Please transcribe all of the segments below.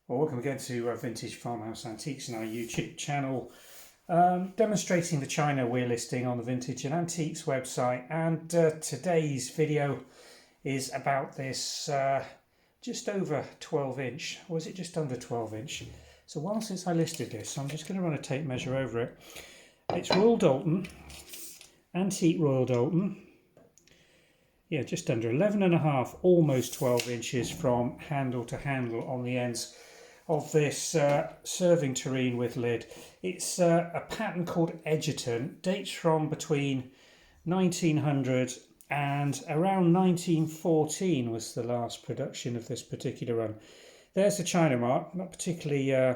Well, welcome again to Vintage Farmhouse Antiques on our YouTube channel, demonstrating the china we're listing on the Vintage and Antiques website. And today's video is about this just over 12 inch, or is it just under 12 inch? It's a while since I listed this, so I'm just going to run a tape measure over it. It's Royal Doulton, Antique Royal Doulton. Yeah, just under 11.5, almost 12 inches from handle to handle on the ends of this serving tureen with lid. It's a pattern called Egerton, dates from between 1900 and around 1914 was the last production of this particular run. There's the china mark, not particularly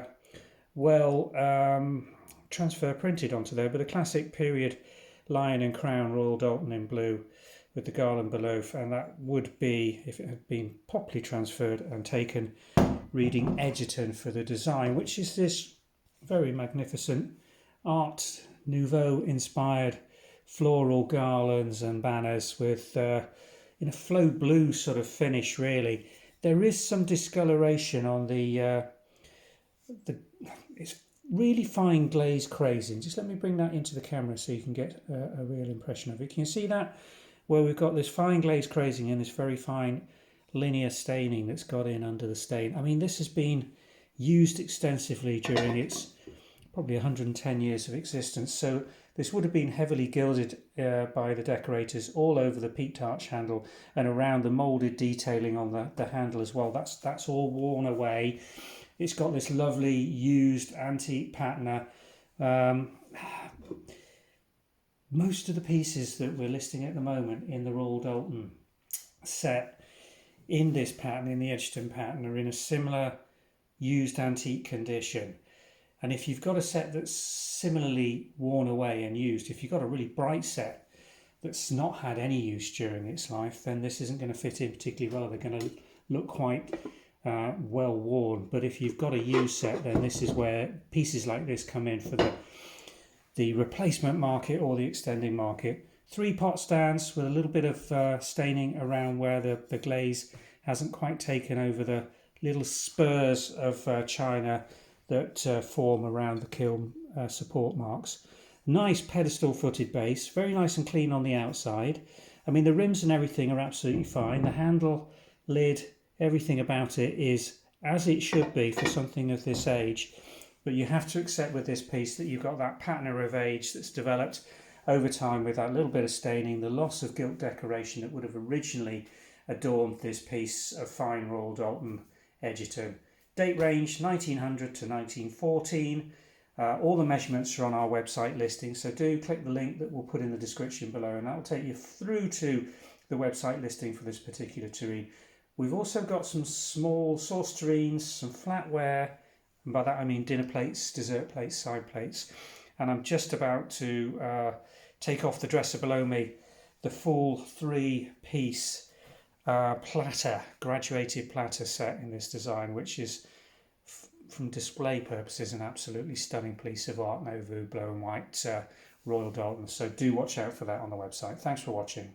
well transfer printed onto there, but a classic period lion and crown Royal Doulton in blue with the garland below, and that would be, if it had been properly transferred and taken, reading Egerton for the design, which is this very magnificent art nouveau inspired floral garlands and banners with in a flow blue sort of finish. Really, there is some discoloration on the it's really fine glaze crazing. Just let me bring that into the camera so you can get a real impression of it. Can you see that, where we've got this fine glaze crazing and this very fine linear staining that's got in under the stain? I mean, this has been used extensively during its probably 110 years of existence, so this would have been heavily gilded by the decorators all over the peaked arch handle and around the moulded detailing on the handle as well. That's all worn away. It's got this lovely used antique patina. Most of the pieces that we're listing at the moment in the Royal Doulton set in this pattern, in the Egerton pattern, are in a similar used antique condition. And if you've got a set that's similarly worn away and used, if you've got a really bright set that's not had any use during its life, then this isn't going to fit in particularly well. They're going to look quite well worn. But if you've got a used set, then this is where pieces like this come in for the replacement market or the extending market. 3 pot stands with a little bit of staining around where the glaze hasn't quite taken over the little spurs of china that form around the kiln support marks. Nice pedestal footed base, very nice and clean on the outside. I mean, the rims and everything are absolutely fine. The handle, lid, everything about it is as it should be for something of this age. But you have to accept with this piece that you've got that patina of age that's developed over time with that little bit of staining, the loss of gilt decoration that would have originally adorned this piece of fine Royal Doulton Egerton. Date range 1900 to 1914. All the measurements are on our website listing, so do click the link that we'll put in the description below, and that will take you through to the website listing for this particular tureen. We've also got some small sauce tureens, some flatware, and by that I mean dinner plates, dessert plates, side plates. And I'm just about to take off the dresser below me the full 3-piece platter, graduated platter set in this design, which is from display purposes an absolutely stunning piece of art nouveau blue and white Royal Doulton. So do watch out for that on the website. Thanks for watching.